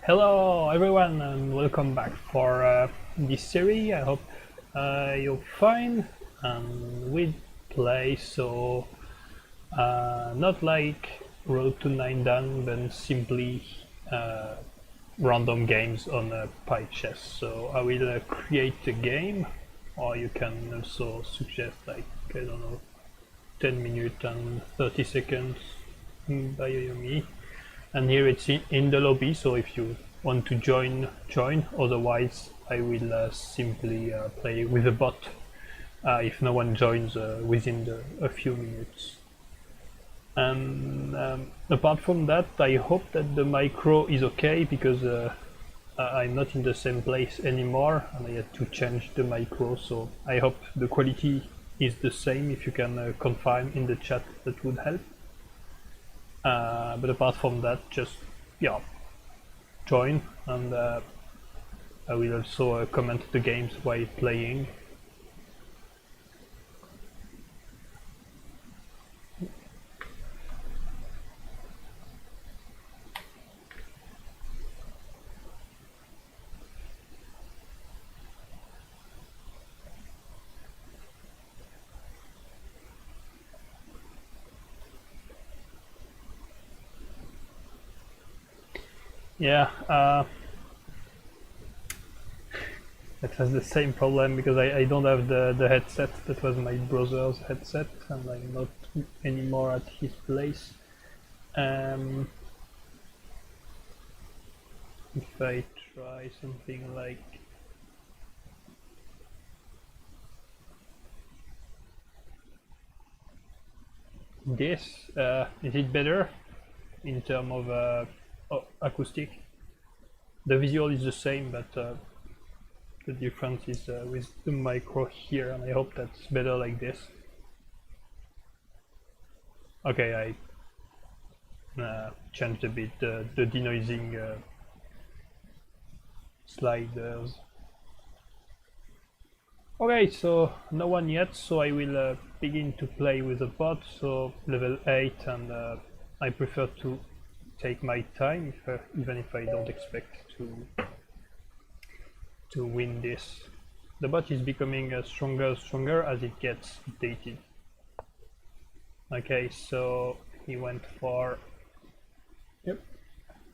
Hello everyone and welcome back for this series. I hope you're fine and we play not like Road to 9 Dan but simply uh, random games on Pychess. So I will create a game, or you can also suggest like, I don't know, 10 minutes and 30 seconds by me. And here it's in the lobby, so if you want to join. Otherwise I will simply play with a bot if no one joins within a few minutes. And apart from that, I hope that the micro is okay, because I'm not in the same place anymore and I had to change the micro, so I hope the quality is the same. If you can confirm in the chat, that would help. But apart from that, just join, and I will also comment the games while playing. Yeah, that was the same problem, because I don't have the headset. That was my brother's headset and I'm not anymore at his place. If I try something like this, is it better in terms of acoustic? The visual is the same, but the difference is with the micro here, and I hope that's better like this. Okay, I changed a bit the denoising sliders. Okay, so no one yet, so I will begin to play with the bot. So level 8, and I prefer to take my time, even if I don't expect to win this. The bot is becoming stronger as it gets updated. Okay, so he went for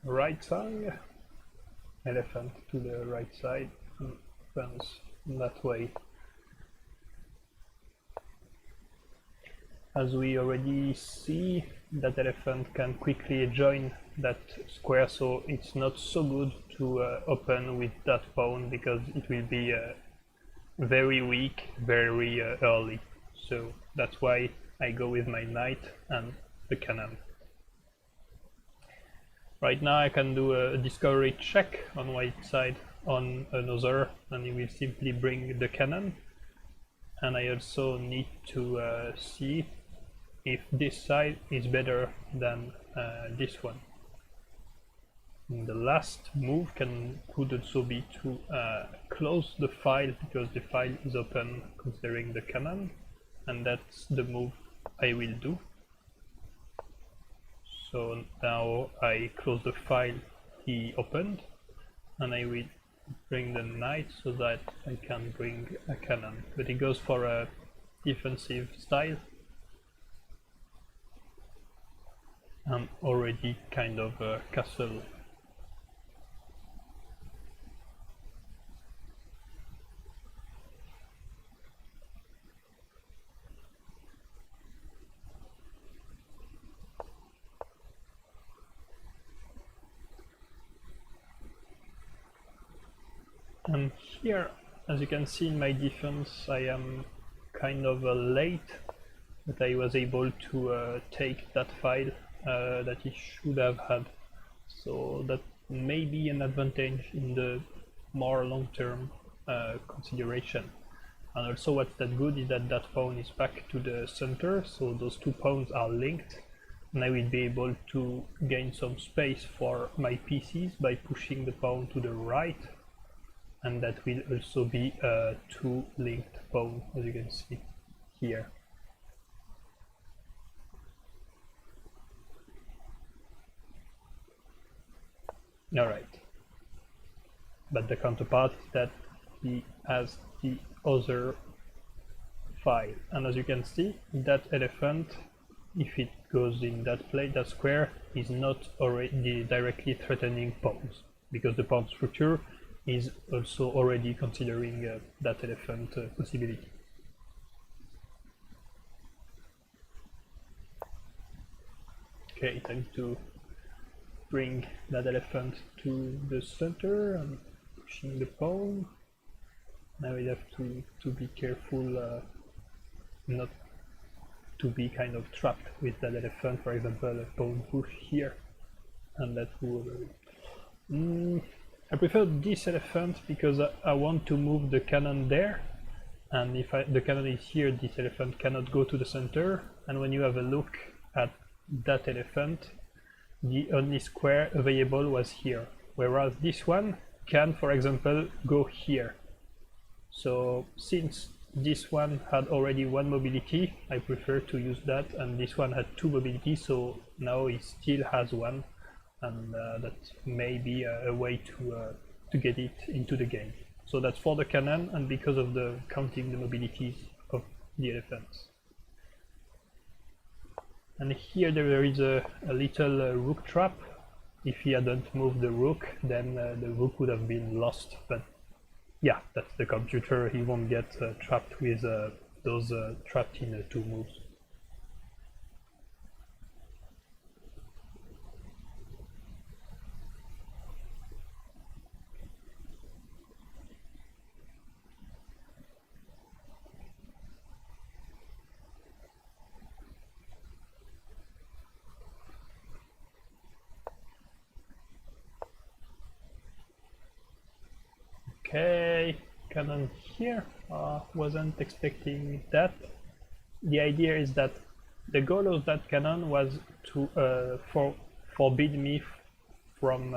right side, elephant to the right side, and runs that way. As we already see, that elephant can quickly join that square, so it's not so good to open with that pawn, because it will be very weak very early. So that's why I go with my knight and the cannon. Right now I can do a discovery check on white side on another, and it will simply bring the cannon. And I also need to see if this side is better than this one. And the last move could also be to close the file, because the file is open considering the cannon, and that's the move I will do. So now I close the file he opened, and I will bring the knight so that I can bring a cannon, but he goes for a defensive style. I'm already kind of a castle. And here, as you can see in my defense, I am kind of late, but I was able to take that file that he should have had. So that may be an advantage in the more long-term consideration. And also what's that good is that that pawn is back to the center, so those two pawns are linked, and I will be able to gain some space for my pieces by pushing the pawn to the right, and that will also be a two linked pawn, as you can see here. Alright, but the counterpart is that he has the other file. And as you can see, that elephant, if it goes in that place, that square, is not already directly threatening pawns, because the pawn structure is also already considering that elephant possibility. Okay, time to bring that elephant to the center and pushing the pawn. Now we have to be careful not to be kind of trapped with that elephant. For example, a pawn push here, and that will... I prefer this elephant because I want to move the cannon there, and if the cannon is here, this elephant cannot go to the center, and when you have a look at that elephant, the only square available was here, whereas this one can, for example, go here. So since this one had already one mobility, I prefer to use that, and this one had two mobility, so now it still has one, and that may be a way to get it into the game. So that's for the cannon, and because of the counting the mobilities of the elephants. And here there is a little rook trap. If he hadn't moved the rook, then the rook would have been lost, but yeah, that's the computer, he won't get trapped with those trapped in 2 moves. Okay, cannon here. Wasn't expecting that. The idea is that the goal of that cannon was to forbid me from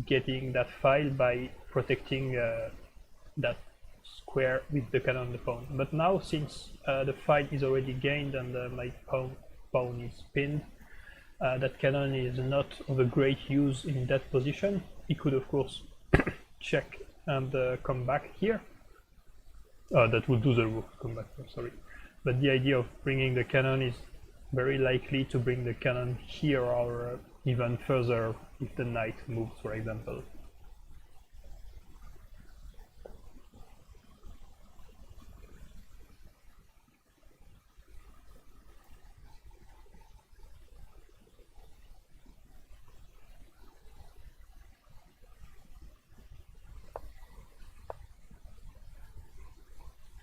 getting that file by protecting that square with the cannon on the pawn. But now, since the file is already gained and my pawn is pinned, that cannon is not of a great use in that position. He could, of course, check and come back here. That would do the rook, come back, sorry. But the idea of bringing the cannon is very likely to bring the cannon here or even further if the knight moves, for example.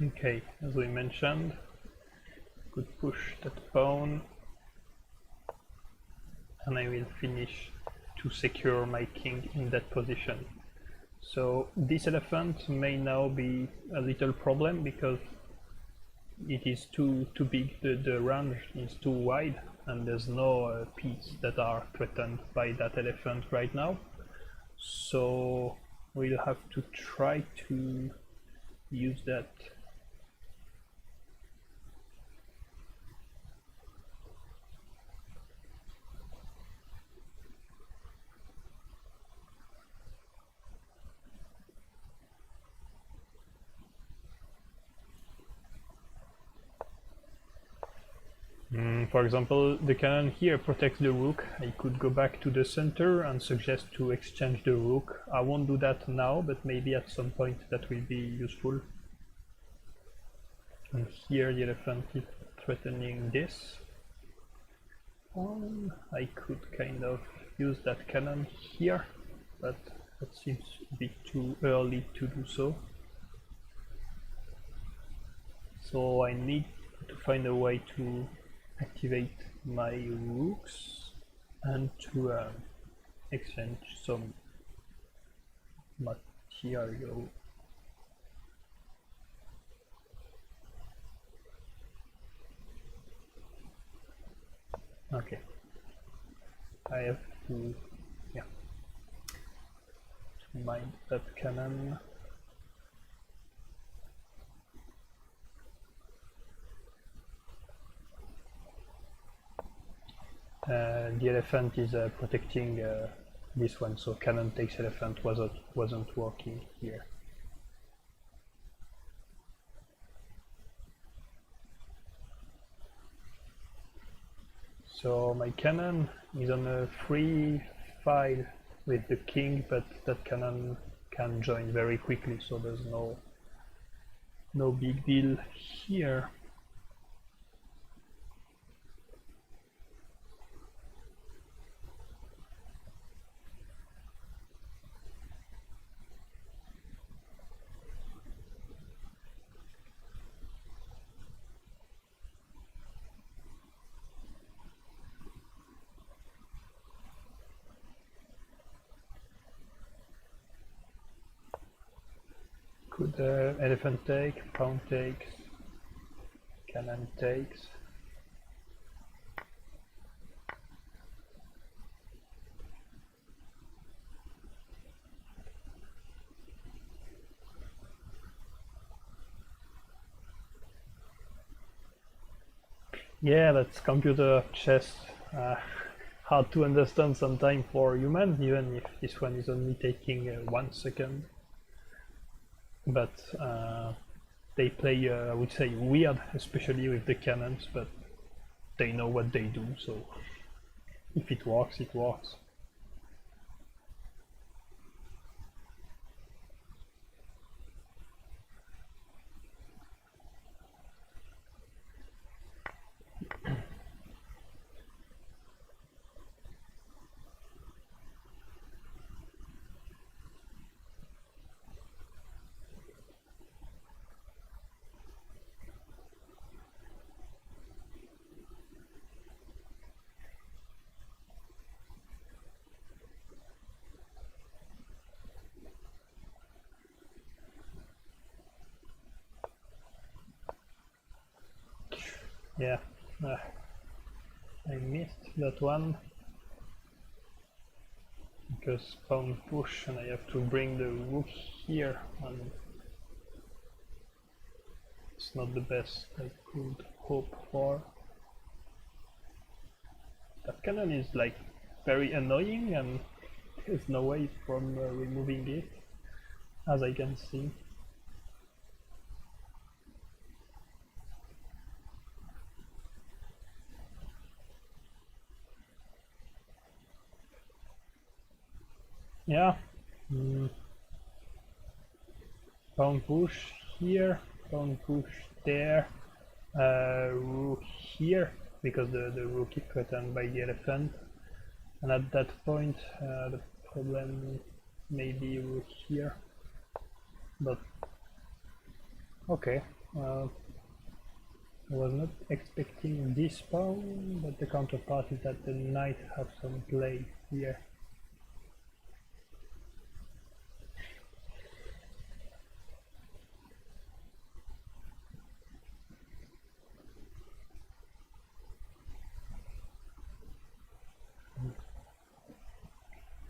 Okay, as we mentioned, could push that pawn, and I will finish to secure my king in that position. So this elephant may now be a little problem because it is too big, the range is too wide, and there's no pieces that are threatened by that elephant right now. So we'll have to try to use that. For example, the cannon here protects the rook. I could go back to the center and suggest to exchange the rook. I won't do that now, but maybe at some point that will be useful. And here the elephant is threatening this. I could kind of use that cannon here, but that seems a bit too early to do so. So I need to find a way to activate my rooks and to exchange some material. Okay, I have to, yeah, to mine that cannon. The elephant is protecting this one. So cannon takes elephant wasn't working here. So my cannon is on a free file with the king, but that cannon can join very quickly, so there's no big deal here. Could elephant take, pawn takes, cannon takes. Yeah, that's computer chess. Hard to understand sometimes for humans, even if this one is only taking 1 second. But they play, I would say, weird, especially with the cannons, but they know what they do, so if it works, it works. Yeah, I missed that one because pawn push and I have to bring the rook here, and it's not the best I could hope for. That cannon is like very annoying and there's no way from removing it, as I can see. Yeah, pawn push here, pawn push there, rook here, because the rook is threatened by the elephant. And at that point, the problem may be rook here. But okay, I was not expecting this pawn, but the counterpart is that the knight has some play here.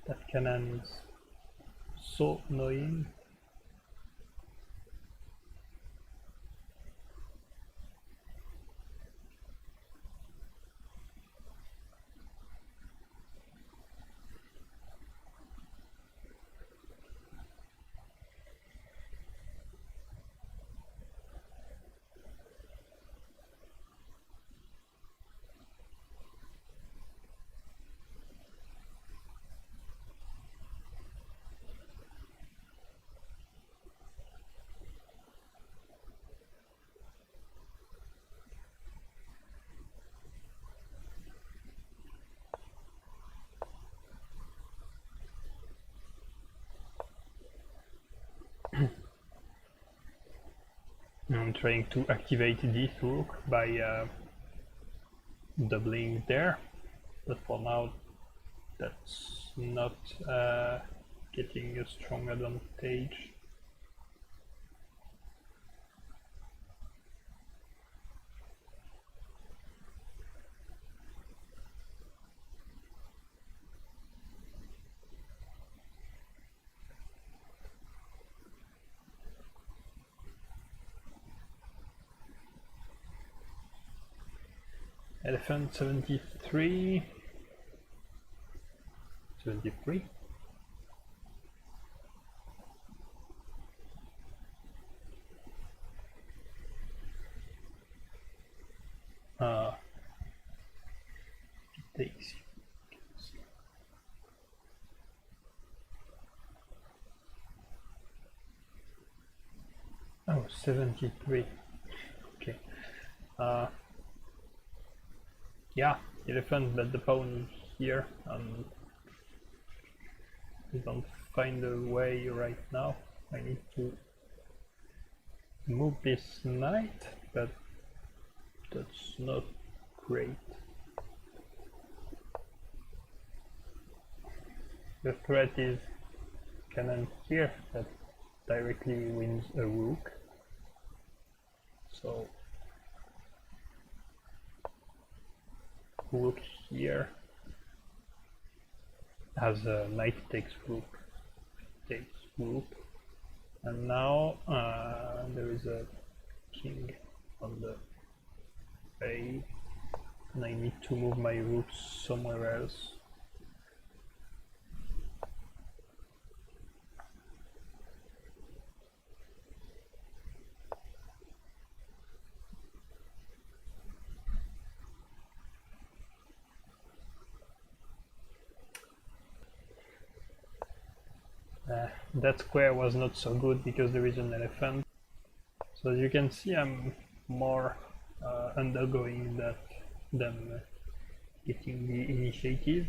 That cannon is so annoying. I'm trying to activate this rook by doubling there, but for now that's not getting a strong advantage. Elephant 73. 73. It takes oh, 73. Okay. Yeah, elephant, but the pawn here, and I don't find a way right now. I need to move this knight, but that's not great. The threat is cannon here that directly wins a rook. So rook here has a knight takes rook, and now there is a king on the way, and I need to move my rooks somewhere else. That square was not so good because there is an elephant. So as you can see, I'm more undergoing that than getting the initiative.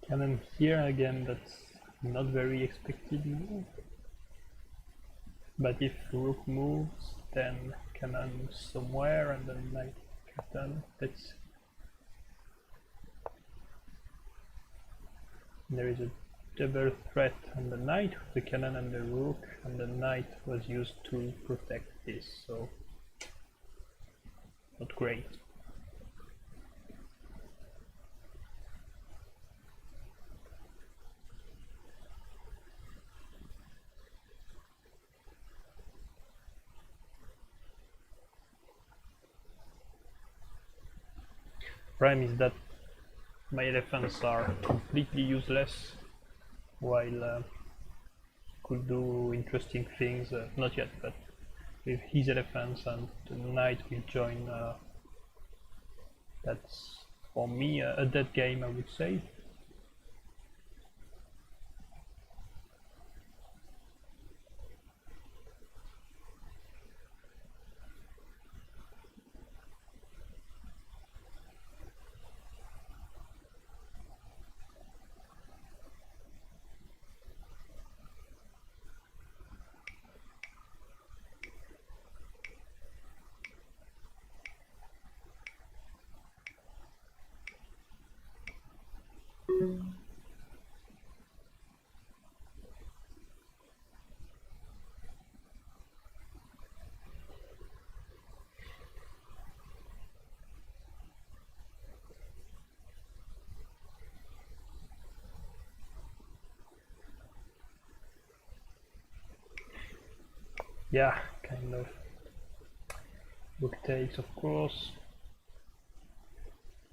Cannon here again, that's not very expected move. But if rook moves, then cannon somewhere and then knight cannon. That's there is a double threat on the knight with the cannon and the rook, and the knight was used to protect this, so not great. Problem is that my elephants are completely useless, while could do interesting things, not yet, but with his elephants and the knight will join, that's for me a dead game, I would say. Yeah, kind of. Rook takes, of course.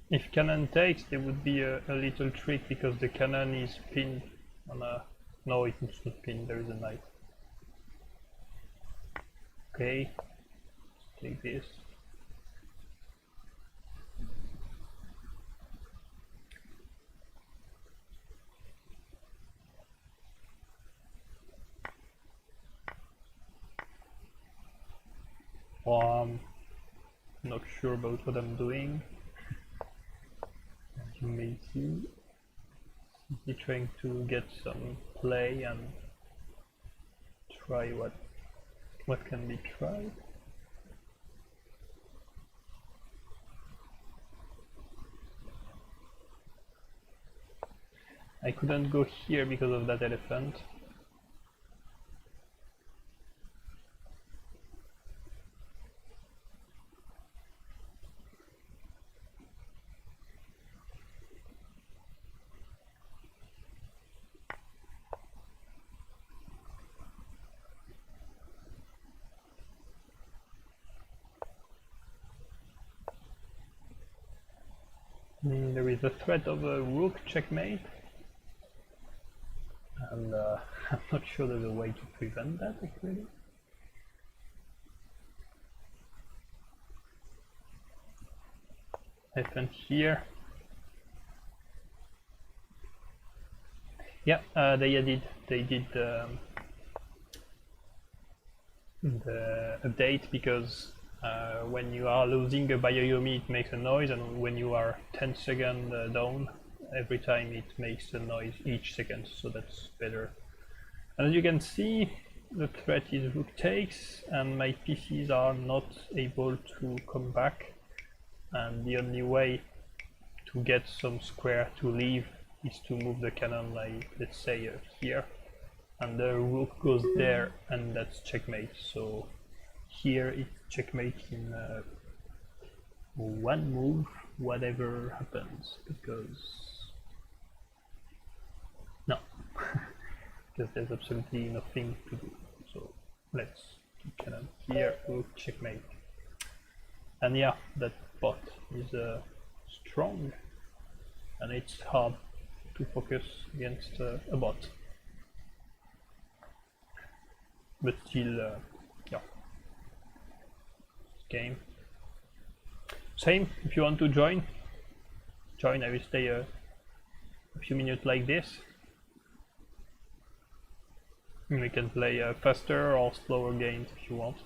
If cannon takes, there would be a little trick because the cannon is pinned on a... No, it's not pinned, there is a knight. Okay, let's take this. Well, I'm not sure about what I'm doing. As you may see, he's trying to get some play and try what can be tried. I couldn't go here because of that elephant. There is a threat of a rook checkmate, and I'm not sure there's a way to prevent that actually. Elephant here. Yeah, they did the update because when you are losing a Bayoyomi it makes a noise, and when you are 10 seconds down, every time it makes a noise each second, so that's better. And as you can see, the threat is rook takes, and my pieces are not able to come back, and the only way to get some square to leave is to move the cannon, like let's say here, and the rook goes there, and that's checkmate. So here it's checkmate in one move, whatever happens, because no, because there's absolutely nothing to do. So let's cannon here, rook checkmate, and yeah, that pot is strong, and it's hard to focus against a bot. But still, yeah, game. Same, if you want to join, I will stay a few minutes like this. And we can play faster or slower games if you want.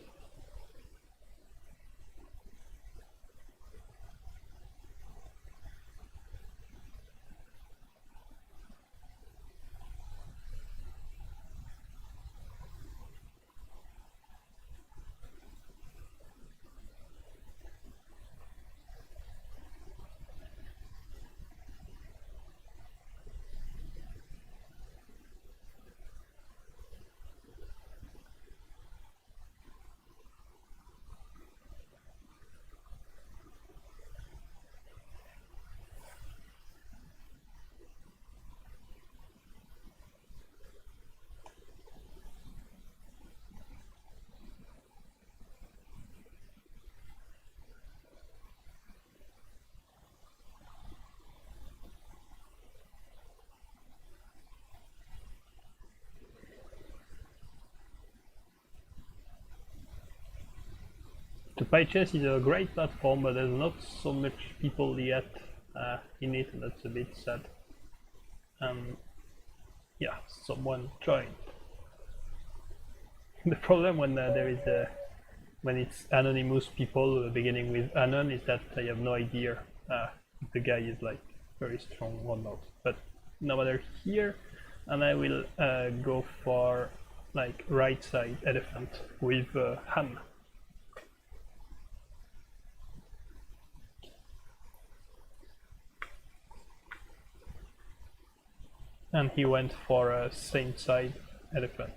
The Pychess is a great platform, but there's not so much people yet in it, and that's a bit sad. Yeah, someone joined. The problem when there is when it's anonymous people beginning with Anon is that I have no idea if the guy is like very strong or not. But no matter here, and I will go for like right side elephant with Han. And he went for a same side elephant.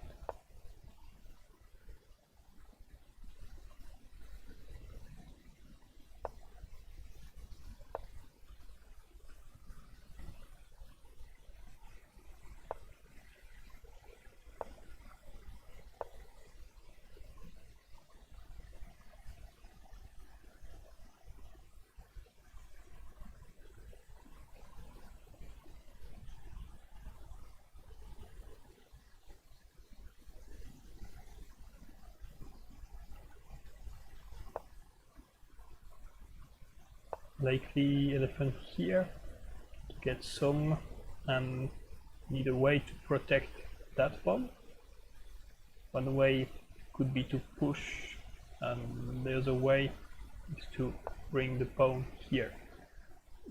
Likely elephant here to get some, and need a way to protect that pawn. One way could be to push, and the other way is to bring the pawn here.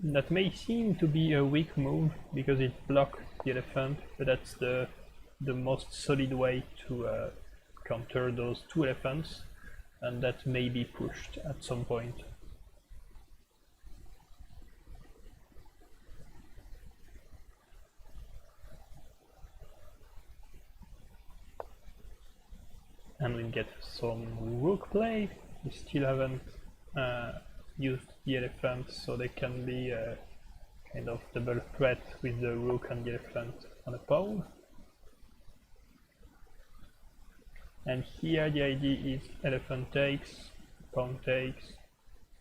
That may seem to be a weak move because it blocks the elephant, but that's the most solid way to counter those two elephants, and that may be pushed at some point. and we'll get some rook play. We still haven't used the elephant, so they can be kind of double threat with the rook and the elephant on a pawn. And here the idea is elephant takes, pawn takes,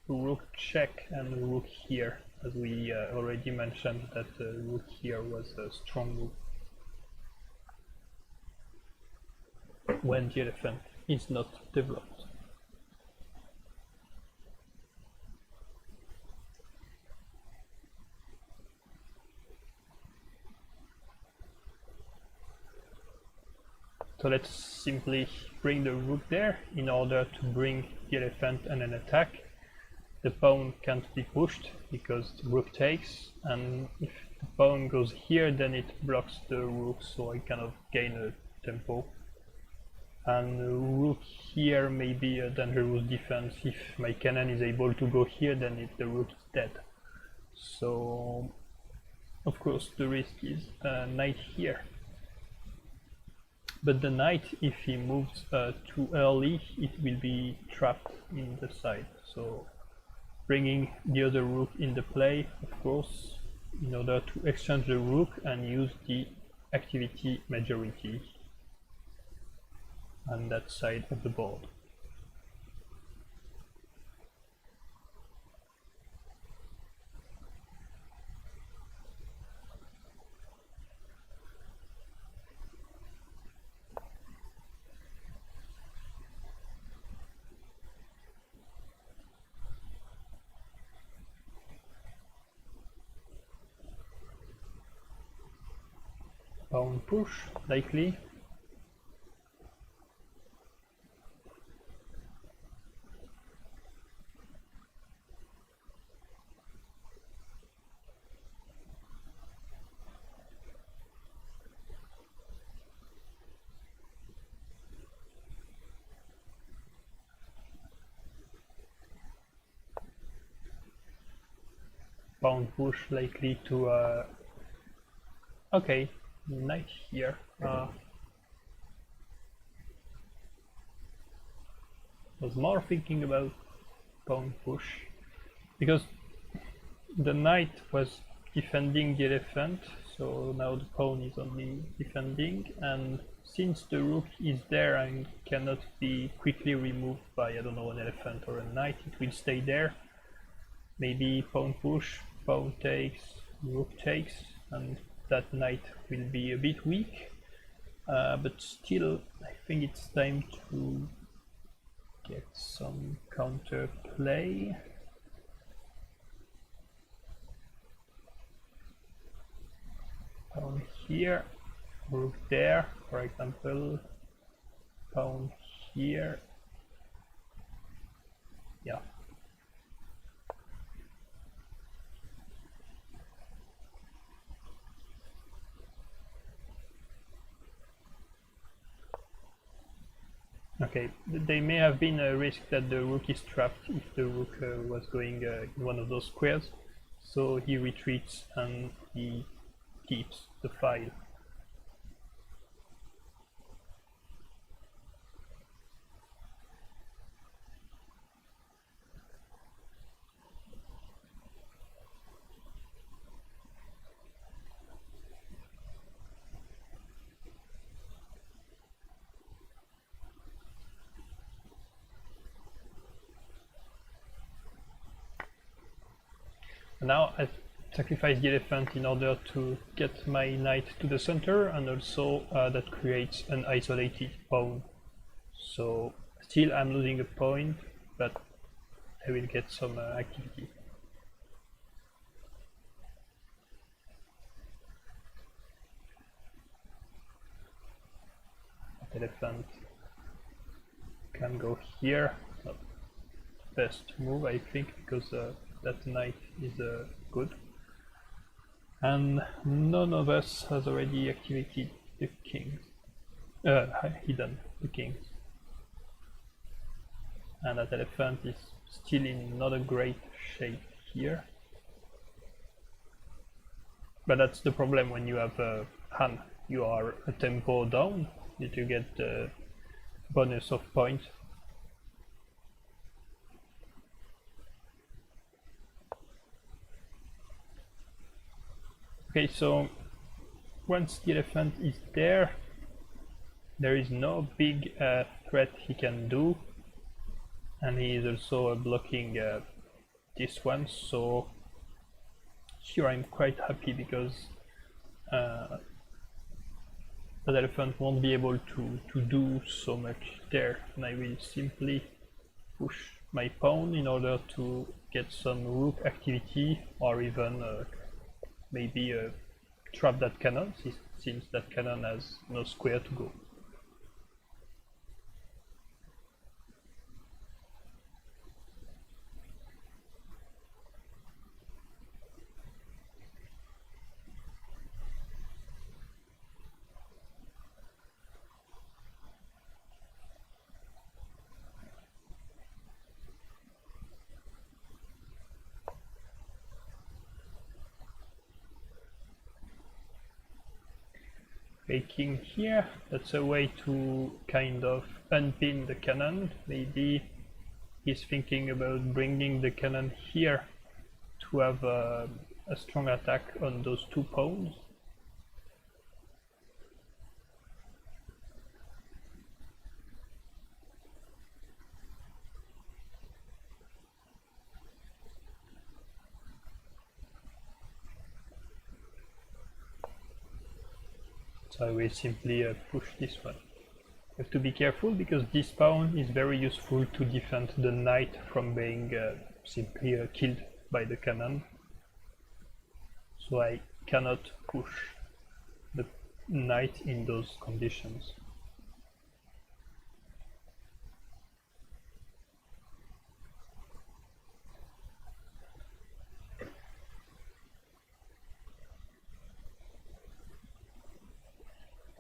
rook check, and rook here, as we already mentioned that rook here was a strong move when the elephant is not developed. So let's simply bring the rook there in order to bring the elephant and an attack. The pawn can't be pushed because the rook takes, and if the pawn goes here then it blocks the rook, so I kind of gain a tempo. And the rook here may be a dangerous defense. If my cannon is able to go here, then the rook is dead. So of course the risk is knight here. But the knight, if he moves too early, it will be trapped in the side. So bringing the other rook in the play, of course, in order to exchange the rook and use the activity majority on that side of the board. Pawn push, likely. Pawn push, likely to okay, knight here. Was more thinking about pawn push because the knight was defending the elephant, so now the pawn is only defending, and since the rook is there and cannot be quickly removed by, I don't know, an elephant or a knight, it will stay there. Maybe pawn push, pawn takes, rook takes, and that knight will be a bit weak, but still I think it's time to get some counter play. Pawn here, rook there, for example, pawn here, yeah. Okay, there may have been a risk that the rook is trapped if the rook was going in one of those squares, so he retreats and he keeps the file. Now I've sacrificed the elephant in order to get my knight to the center, and also that creates an isolated pawn. So still I'm losing a point, but I will get some activity. That elephant can go here. Not best move, I think, because that knight is good. And none of us has already activated the kings, hidden the kings. And that elephant is still in not a great shape here. But that's the problem when you have Han. You are a tempo down, you need to get bonus of points. Okay, so once the elephant is there is no big threat he can do, and he is also blocking this one, so here I'm quite happy because the elephant won't be able to do so much there, and I will simply push my pawn in order to get some rook activity, or even maybe trap that cannon, since that cannon has no square to go. King here, that's a way to kind of unpin the cannon. Maybe he's thinking about bringing the cannon here to have a strong attack on those 2 pawns. So I will simply push this one. You have to be careful because this pawn is very useful to defend the knight from being simply killed by the cannon. So I cannot push the knight in those conditions.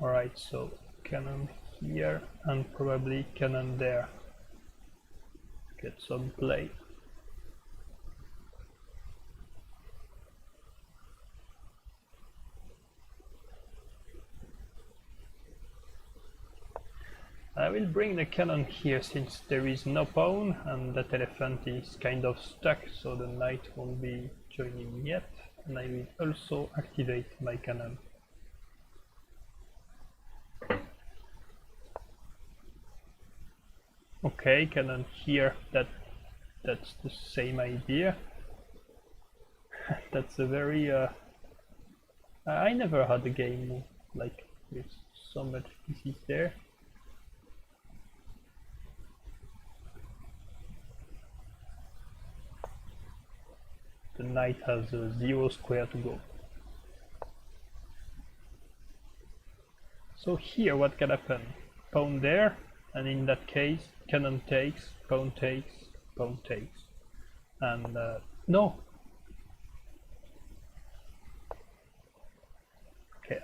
Alright, so cannon here and probably cannon there. Get some play. I will bring the cannon here since there is no pawn and that elephant is kind of stuck, so the knight won't be joining yet, and I will also activate my cannon. Okay, cannon here, that's the same idea. That's a very I never had a game like with so much pieces there. The knight has 0 square to go. So here what can happen? Pawn there, and in that case cannon takes, pawn takes, pawn takes. And no! Okay,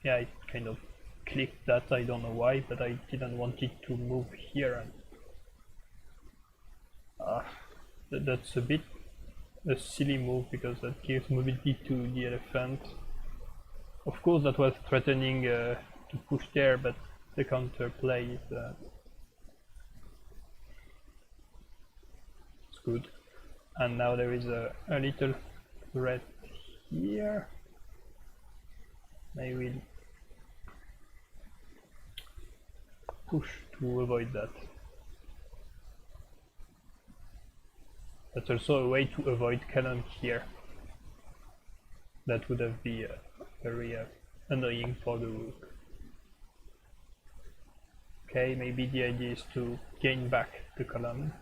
yeah, I kind of clicked that, I don't know why, but I didn't want it to move here. And that's a bit a silly move because that gives mobility to the elephant. Of course that was threatening to push there, but the counterplay is it's good. And now there is a little threat here. I will push to avoid that. That's also a way to avoid cannon here. That would have been very annoying for the rook. Okay, maybe the idea is to gain back the column.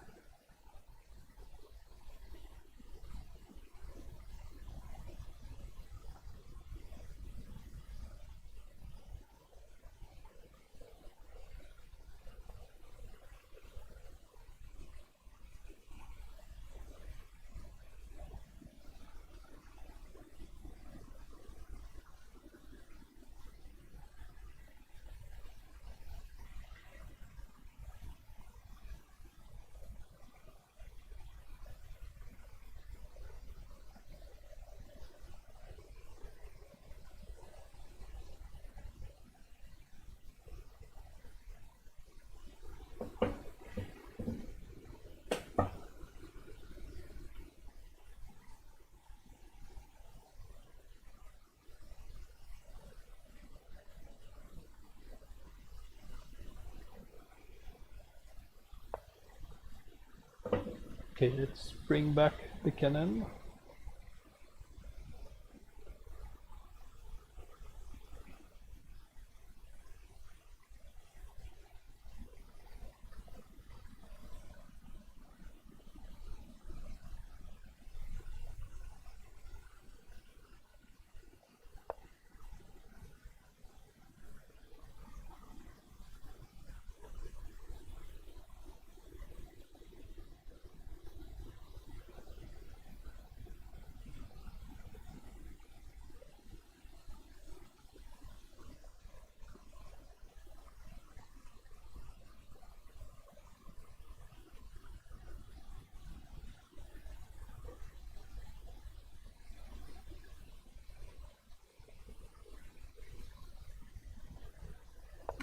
Okay, let's bring back the cannon.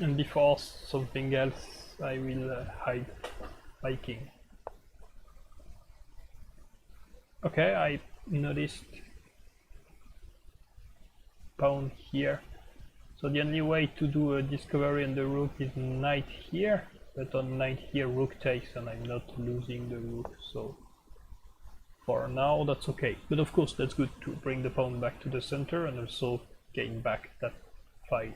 And before something else, I will hide my king. Okay, I noticed pawn here. So the only way to do a discovery on the rook is knight here, but on knight here rook takes and I'm not losing the rook, so for now that's okay. But of course that's good to bring the pawn back to the center and also gain back that file.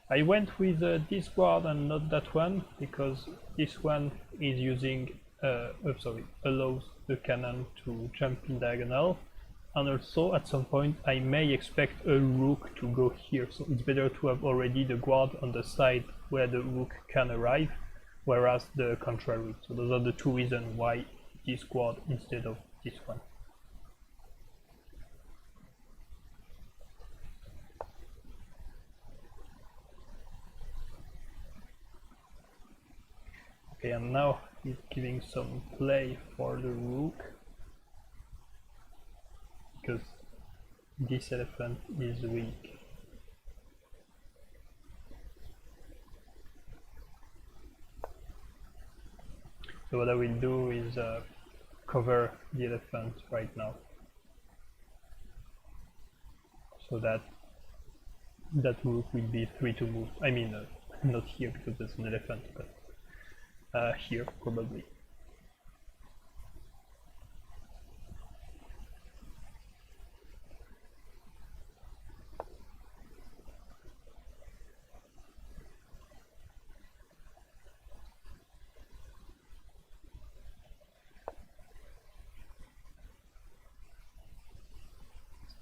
I went with this guard and not that one because this one is using allows the cannon to jump in diagonal, and also at some point I may expect a rook to go here, so it's better to have already the guard on the side where the rook can arrive, whereas the contrary. So those are the two reasons why this guard instead of this one. Okay, and now he's giving some play for the rook, because this elephant is weak. So what I will do is cover the elephant right now, so that that rook will be free to move. I mean, not here because there's an elephant, but here probably.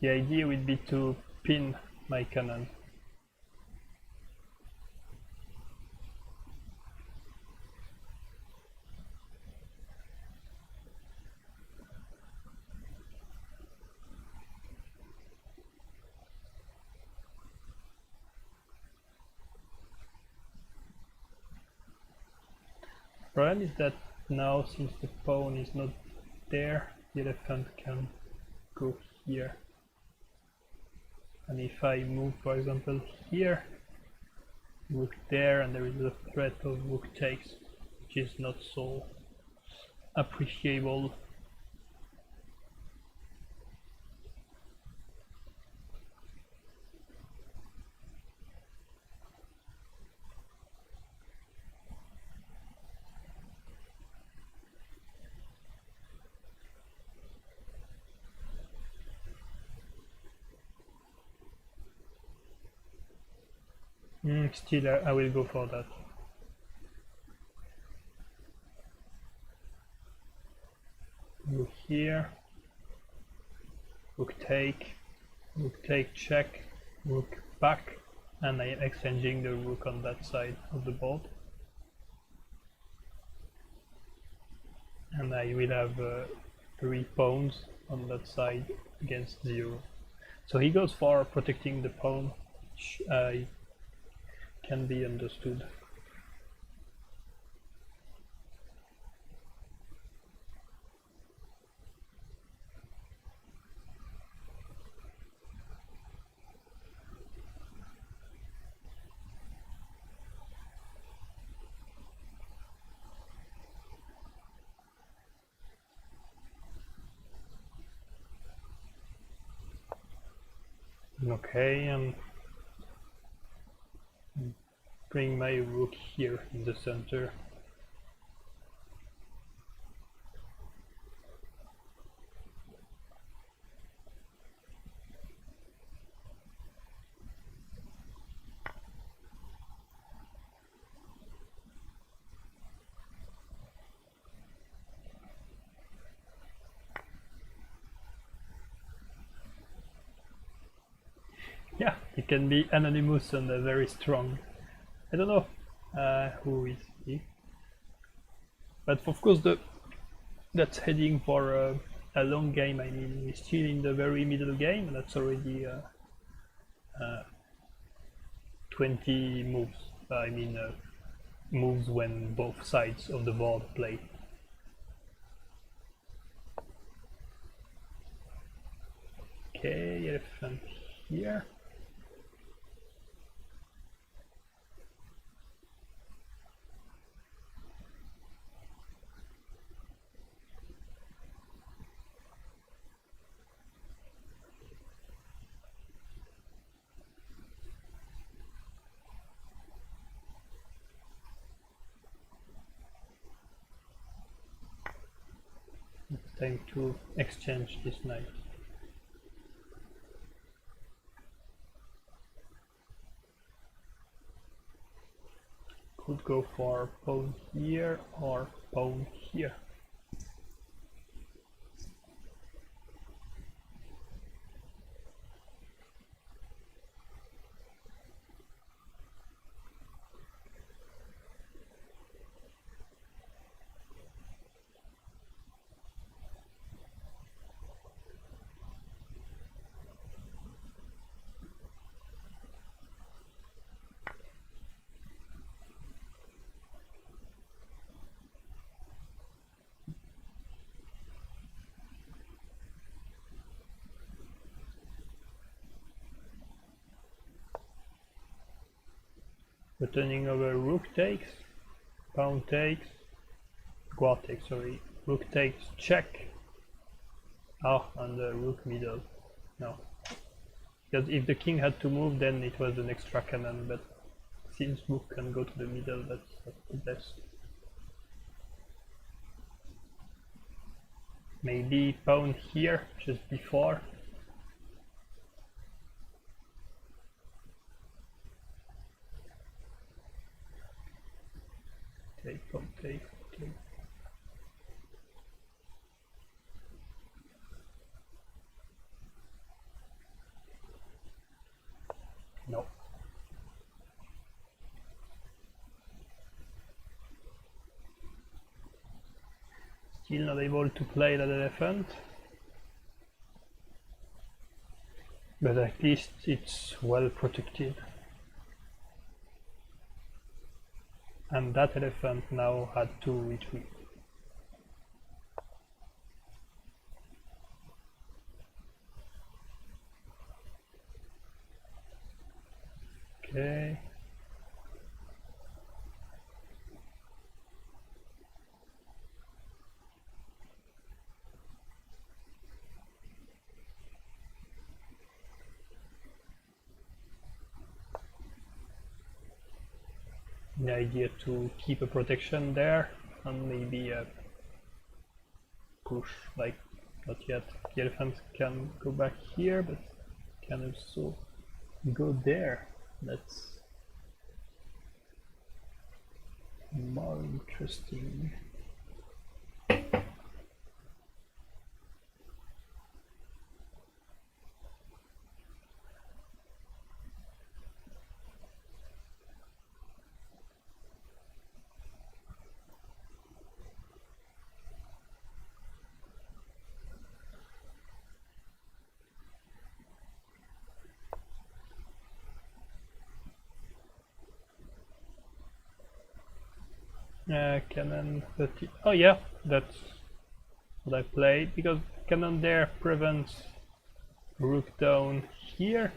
The idea would be to pin my cannon. Problem is that now, since the pawn is not there, the elephant can go here. And if I move, for example, here, rook there, and there is a threat of rook takes, which is not so appreciable. Still, I will go for that. Rook here, rook take check, rook back, and I am exchanging the rook on that side of the board. And I will have 3 pawns on that side against 0. So he goes for protecting the pawn, which can be understood. Okay, and bring my rook here in the center. It can be anonymous and very strong. I don't know who is he, but of course that's heading for a long game. I mean, we're still in the very middle game, and that's already 20 moves. I mean, moves when both sides of the board play. Okay, elephant here. It's time to exchange this knight. Could go for pawn here or pawn here. Returning over rook takes, pawn takes, guard takes, sorry, rook takes, check. Oh, and the rook middle. No. Because if the king had to move, then it was an extra cannon, but since rook can go to the middle, that's the best. Maybe pawn here, just before. Take, pawn take, take. No. Still not able to play that elephant. But at least it's well protected. And that elephant now had to retreat. Okay. The idea to keep a protection there and maybe push, like, not yet. The elephant can go back here, but can also go there. That's more interesting. Cannon 30. Oh yeah, that's what I played, because cannon there prevents rook down here,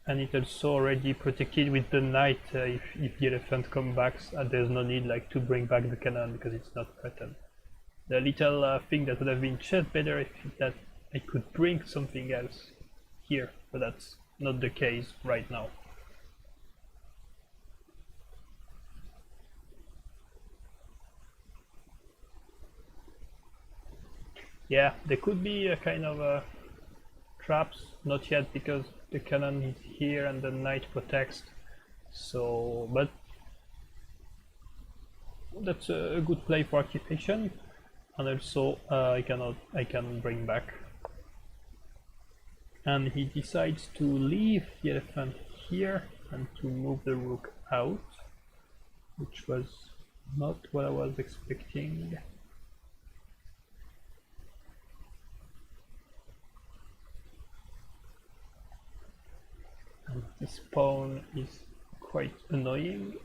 and it also already protected with the knight. If the elephant comes back, there's no need like to bring back the cannon because it's not threatened. The little thing that would have been just better if that I could bring something else here, but that's not the case right now. Yeah, there could be a kind of traps, not yet because the cannon is here and the knight protects. So, but that's a good play for occupation, and also I can bring back. and he decides to leave the elephant here and to move the rook out, which was not what I was expecting. And this pawn is quite annoying.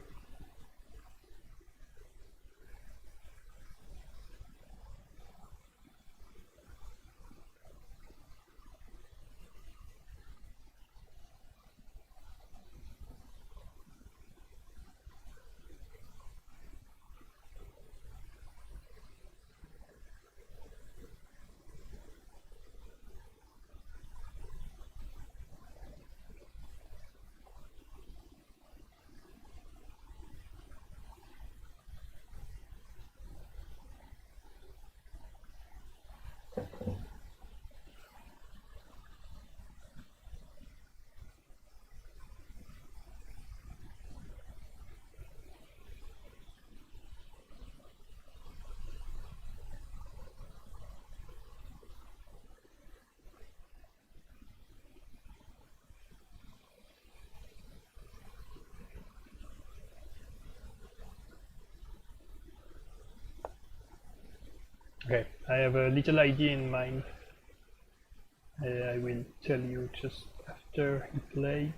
Okay, I have a little idea in mind. I will tell you just after he played.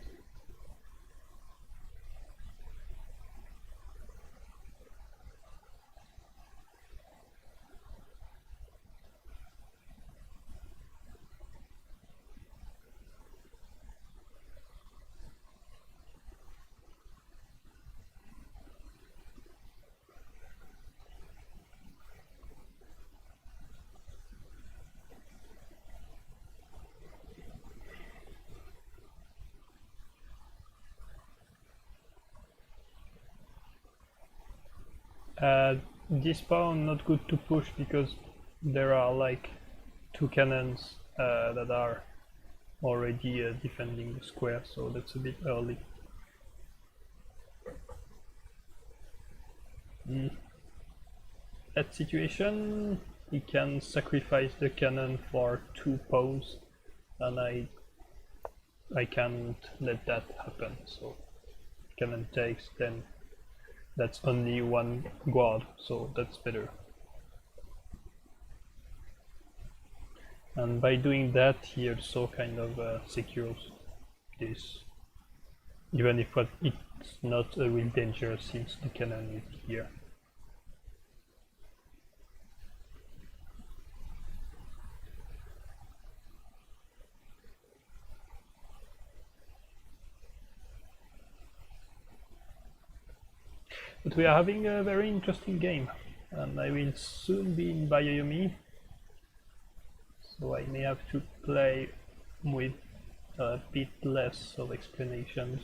This pawn not good to push because there are like two cannons that are already defending the square, so that's a bit early. That situation, he can sacrifice the cannon for two pawns, and I can't let that happen. So cannon takes, then that's only one guard, so that's better. And by doing that, he also kind of secures this, even if it's not a real danger since the cannon is here. But we are having a very interesting game, and I will soon be in Bayoyomi, so I may have to play with a bit less of explanations.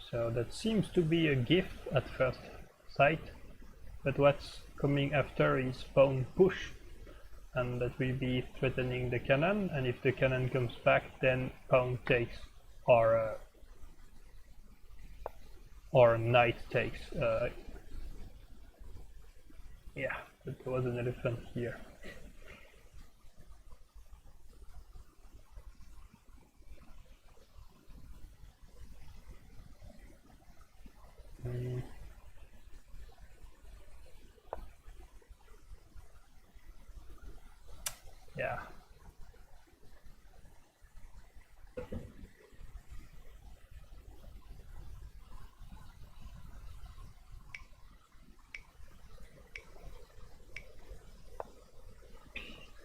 So that seems to be a gift at first sight, but what's coming after is pawn push, and that will be threatening the cannon, and if the cannon comes back, then pawn takes or knight takes. Yeah, but there was an elephant here. Yeah.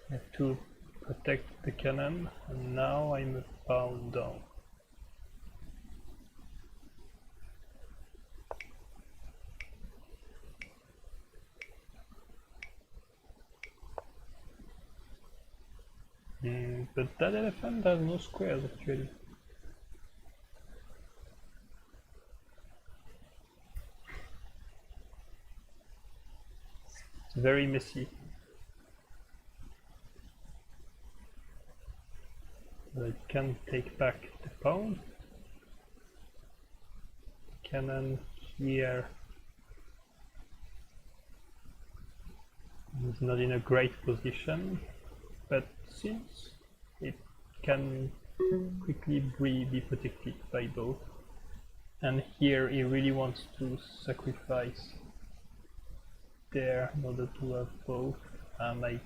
I have to protect the cannon, and now I'm a pawn down. But that elephant has no squares actually. It's very messy. I can take back the pawn. Cannon here is not in a great position, but since it can quickly be protected by both. And here he really wants to sacrifice there in order to have both, and I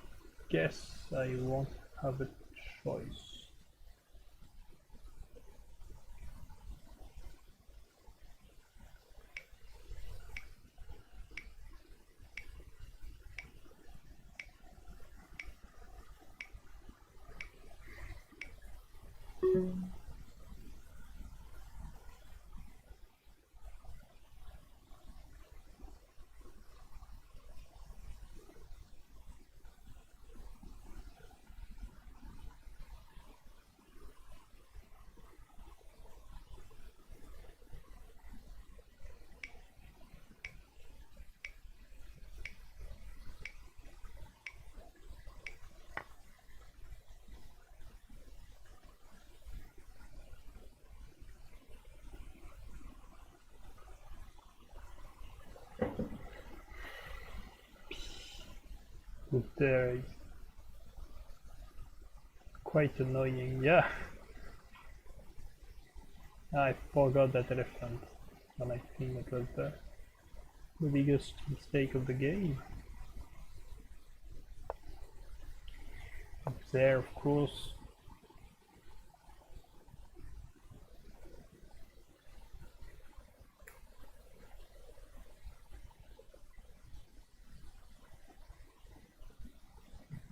guess I won't have a choice. There is quite annoying, yeah. I forgot that elephant, and I think that was the biggest mistake of the game. Up there, of course.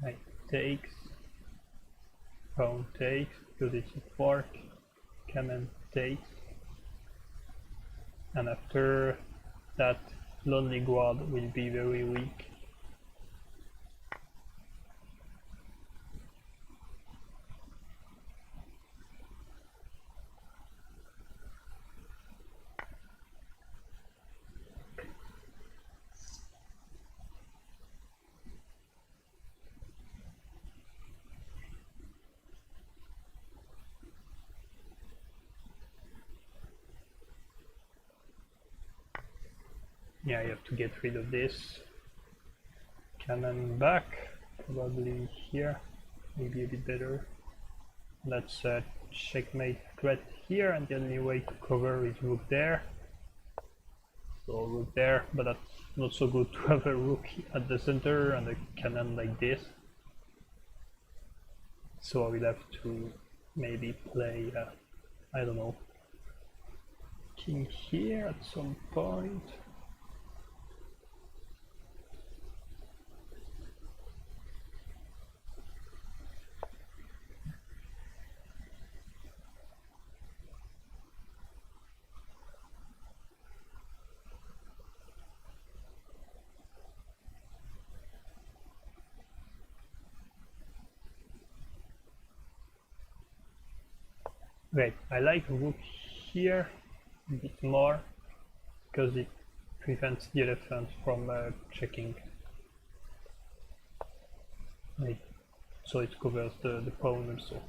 Knight takes, pawn takes, because it's a fork, cannon takes, and after that lonely guard will be very weak. Yeah, you have to get rid of this. Cannon back, probably here, maybe a bit better. Let's checkmate threat here, and the only way to cover is rook there. So rook there, but that's not so good to have a rook at the center and a cannon like this. So I will have to maybe play, I don't know, king here at some point. Wait, I like rook here a bit more because it prevents the elephant from checking. Like, so it covers the pawn also.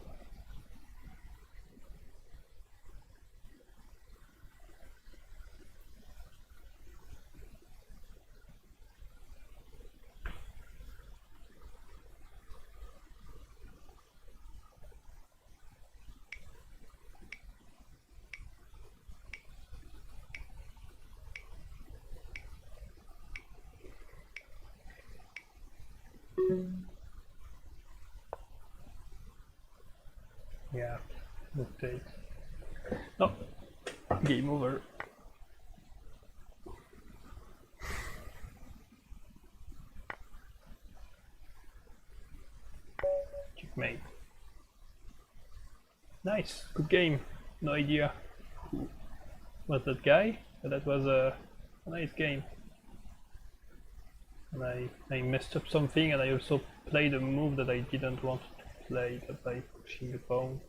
Yeah, rook takes. No, game over. Checkmate. Nice, good game. No idea who was that guy, but that was a nice game. And I messed up something, and I also played a move that I didn't want to play by pushing the pawn.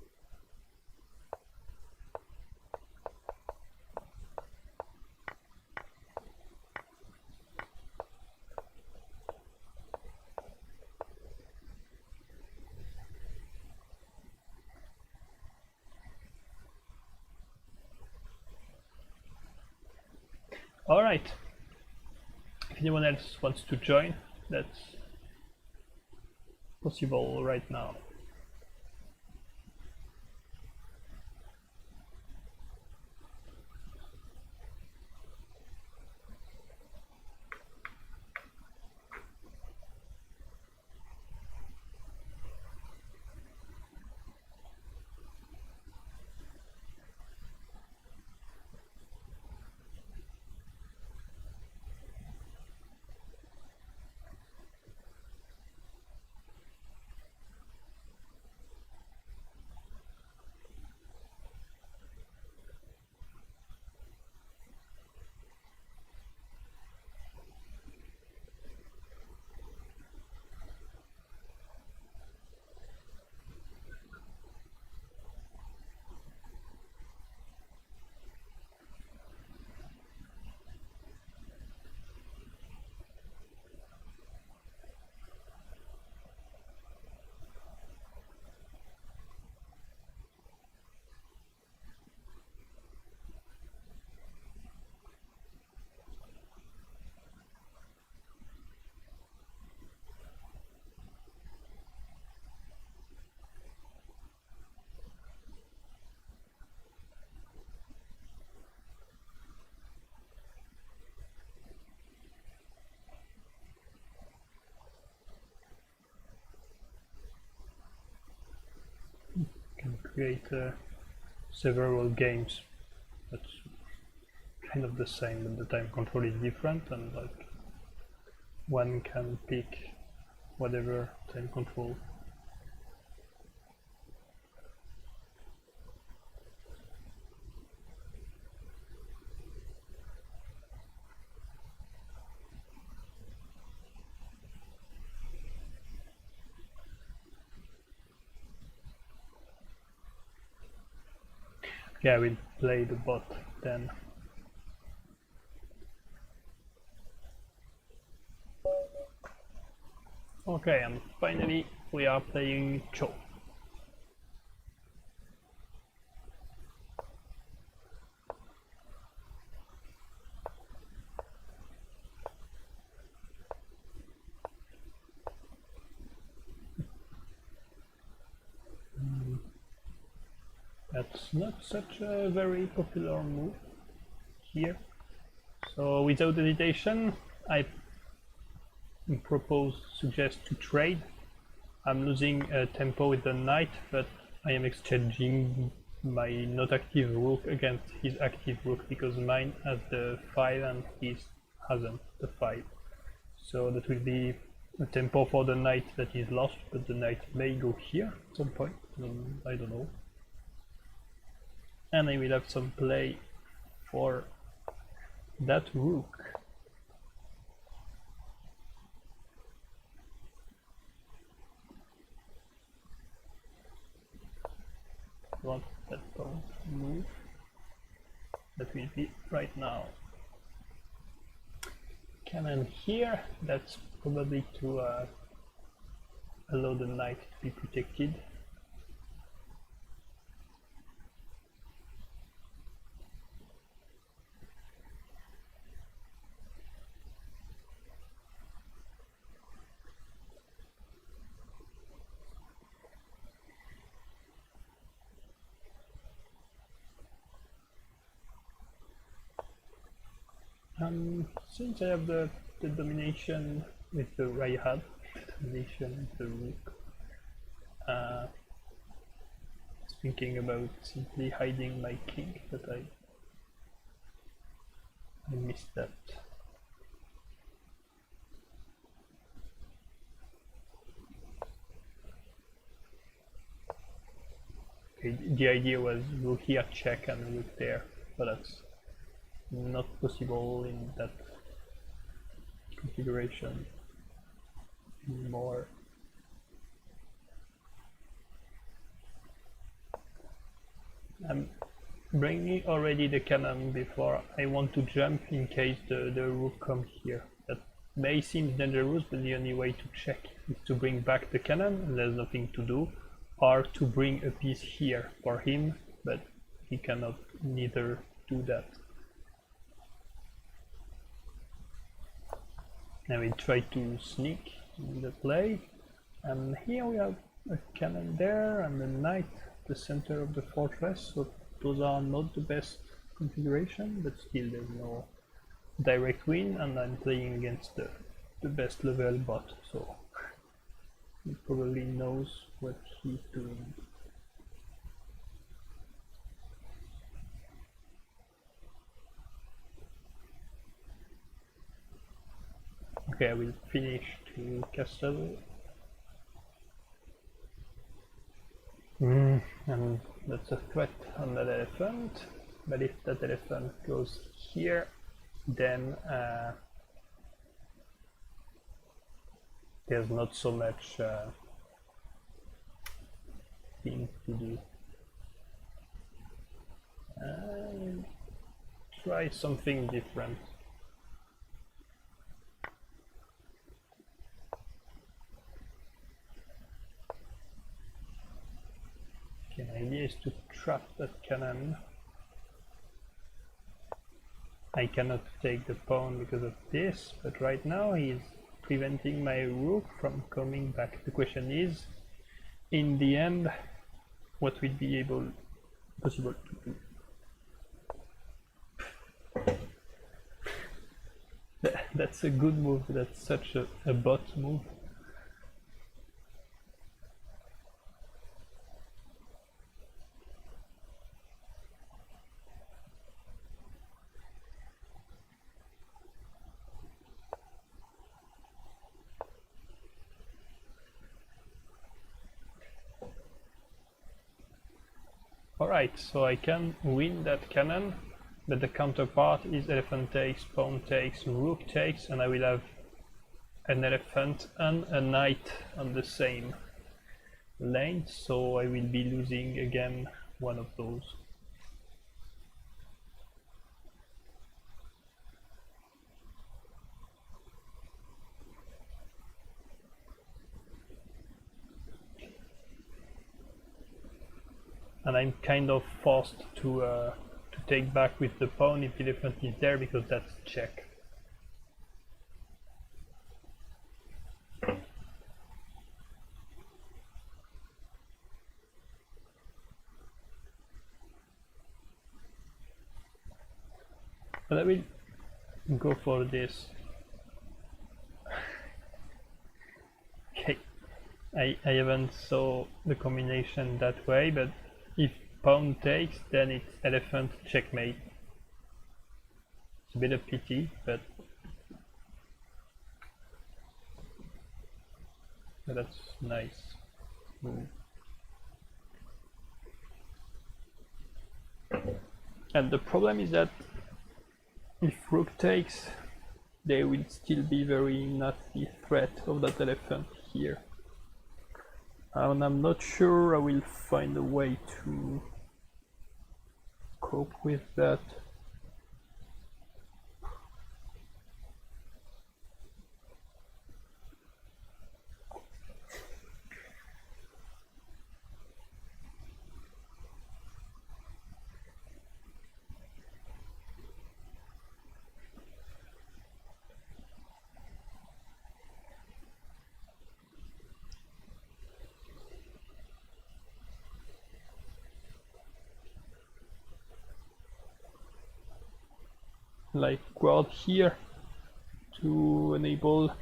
Alright, if anyone else wants to join, that's possible right now. Can create several games. That's kind of the same, but the time control is different, and like one can pick whatever time control. Yeah, we'll play the bot then. Okay, and finally we are playing Cho. That's not such a very popular move here. So without hesitation, I suggest to trade. I'm losing tempo with the knight, but I am exchanging my not active rook against his active rook because mine has the 5 and his hasn't the 5. So that will be a tempo for the knight that is lost, but the knight may go here at some point. I don't know. And I will have some play for that rook. Want that pawn move. That will be right now. Cannon here, that's probably to allow the knight to be protected. Since I have the domination with the right hand, domination with the rook, I was thinking about simply hiding my king, but I missed that. Okay, the idea was rook here check and rook there, but that's not possible in that configuration anymore. I'm bringing already the cannon before I want to jump in case the rook comes here. That may seem dangerous, but the only way to check is to bring back the cannon and there's nothing to do, or to bring a piece here for him, but he cannot neither do that. and we try to sneak in the play. And here we have a cannon there and a knight at the center of the fortress, so those are not the best configuration, but still there's no direct win, and I'm playing against the best level bot, so he probably knows what he's doing. Okay, I will finish to castle. And that's a threat on that elephant, but if that elephant goes here, then there's not so much thing to do. Try something different. Okay, the idea is to trap that cannon. I cannot take the pawn because of this, but right now he's preventing my rook from coming back. The question is, in the end, what will be possible to do? That's a good move. That's such a bot move. Alright, so I can win that cannon, but the counterpart is elephant takes, pawn takes, rook takes, and I will have an elephant and a knight on the same lane, so I will be losing again one of those. And I'm kind of forced to take back with the pawn if the elephant is there, because that's check. But I will go for this. Okay, I haven't saw the combination that way, but if pawn takes, then it's elephant checkmate. It's a bit of pity, but that's nice move. And the problem is that if rook takes, there will still be very nasty threat of that elephant here. And I'm not sure I will find a way to cope with that. Like guard here to enable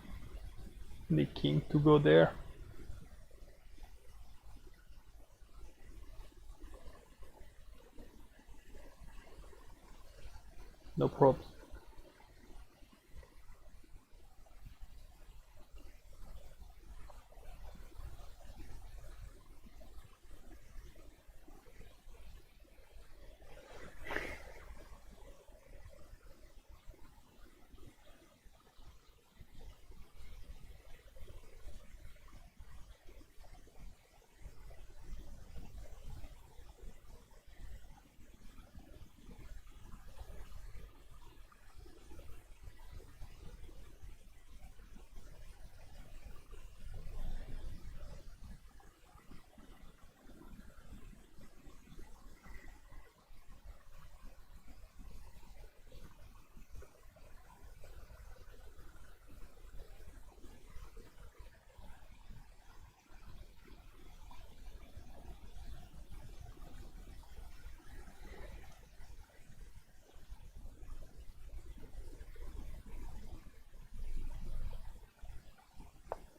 the king to go there. No probs.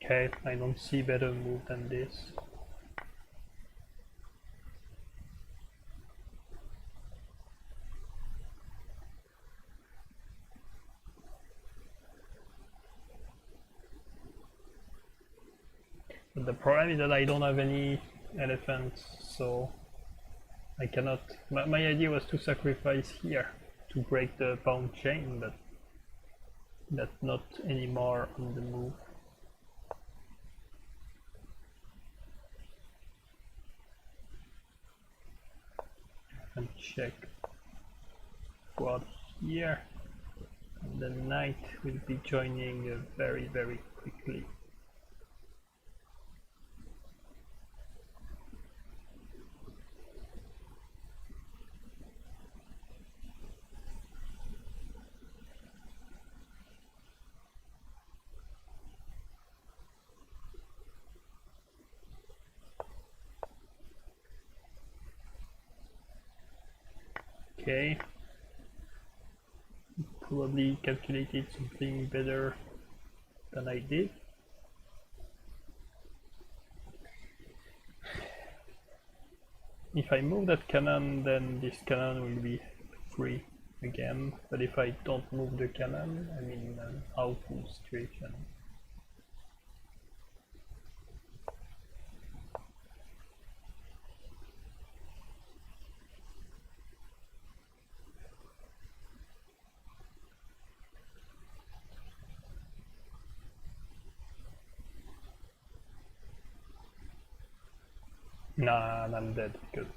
Okay, I don't see better move than this. But the problem is that I don't have any elephants, so I cannot. My idea was to sacrifice here to break the pawn chain, but that's not anymore on the move. And check squad here, and the knight will be joining very quickly. Okay, probably calculated something better than I did. If I move that cannon, then this cannon will be free again, but if I don't move the cannon, I'm in an awful situation. Nah, I'm dead because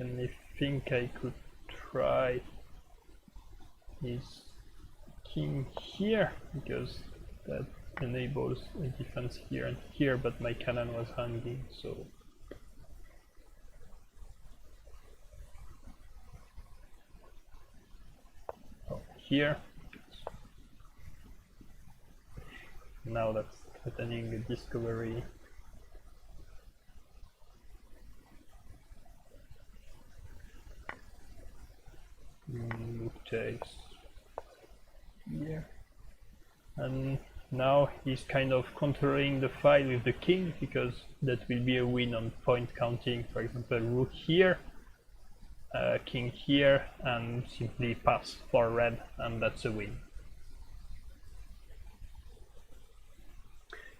I think I could try his king here because that enables a defense here and here, but my cannon was hanging, so here. Now that's threatening a discovery. Rook takes here, and now he's kind of countering the fight with the king because that will be a win on point counting. For example, rook here, king here, and simply pass for red, and that's a win.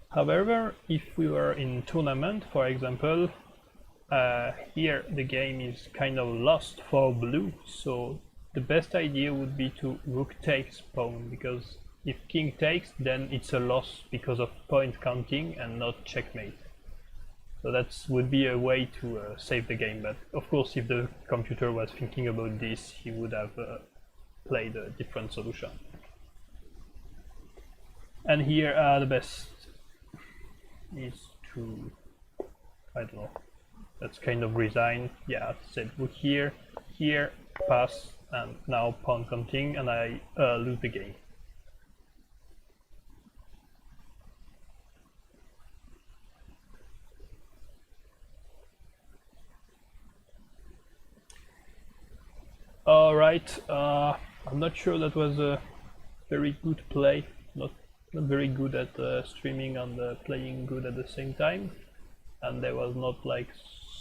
However, if we were in tournament, for example, here the game is kind of lost for blue, so the best idea would be to rook takes pawn, because if king takes, then it's a loss because of point counting and not checkmate. So that would be a way to save the game, but of course if the computer was thinking about this, he would have played a different solution. And here the best is to, I don't know, that's kind of resign. Yeah, said rook here, here, pass, and now pawn counting, and I lose the game. Alright, I'm not sure that was a very good play. Not very good at streaming and playing good at the same time. And there was not like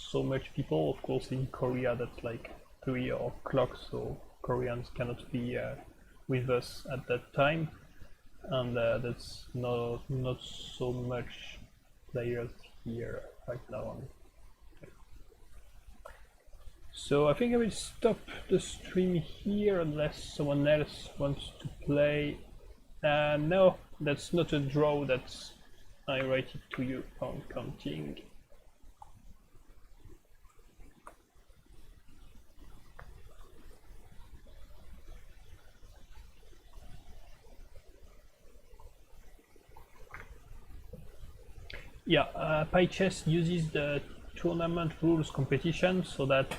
so much people. Of course, in Korea that's like 3 o'clock, so Koreans cannot be with us at that time. And that's not so much players here right now. So I think I will stop the stream here unless someone else wants to play. No, that's not a draw, that's, I write it to you, pawn counting. Yeah, Pychess uses the tournament rules competition so that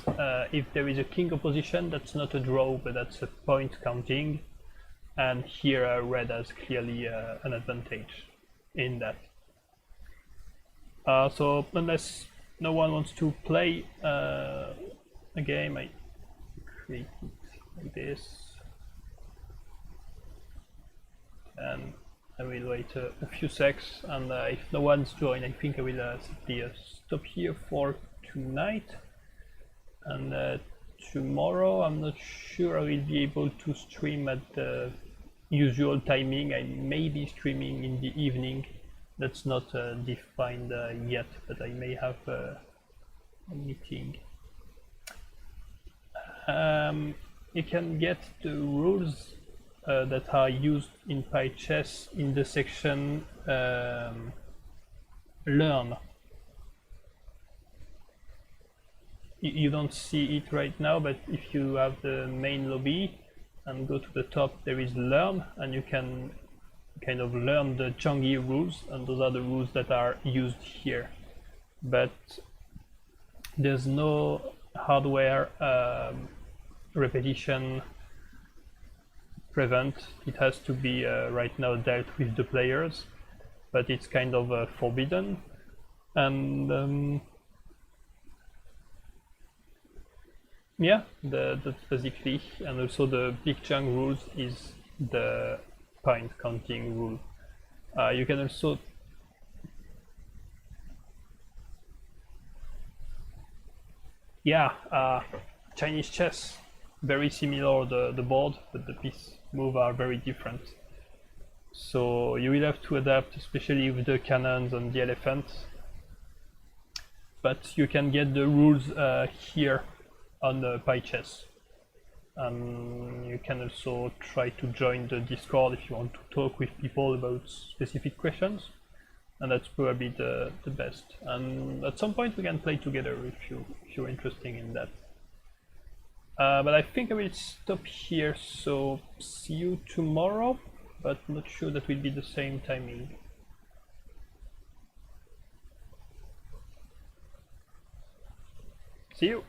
if there is a king opposition, that's not a draw, but that's a point counting. And here red has clearly an advantage in that. So unless no one wants to play a game, I create it like this. And I will wait a few secs, and if no one's joined, I think I will simply stop here for tonight. And tomorrow, I'm not sure I will be able to stream at the usual timing. I may be streaming in the evening. That's not defined yet, but I may have a meeting. You can get the rules that are used in Pychess in the section Learn. You don't see it right now, but if you have the main lobby and go to the top, there is Learn, and you can kind of learn the Janggi rules, and those are the rules that are used here. But there's no hardware repetition prevent. It has to be right now dealt with the players, but it's kind of forbidden. And yeah, that's basically, and also the big chunk rules is the point counting rule. You can also Chinese chess, very similar the board, but the piece move are very different. So you will have to adapt, especially with the cannons and the elephants. But you can get the rules here on the Pychess. You can also try to join the Discord if you want to talk with people about specific questions, and that's probably the best. And at some point we can play together if you're interested in that. But I think I will stop here, so see you tomorrow, but not sure that will be the same timing. See you!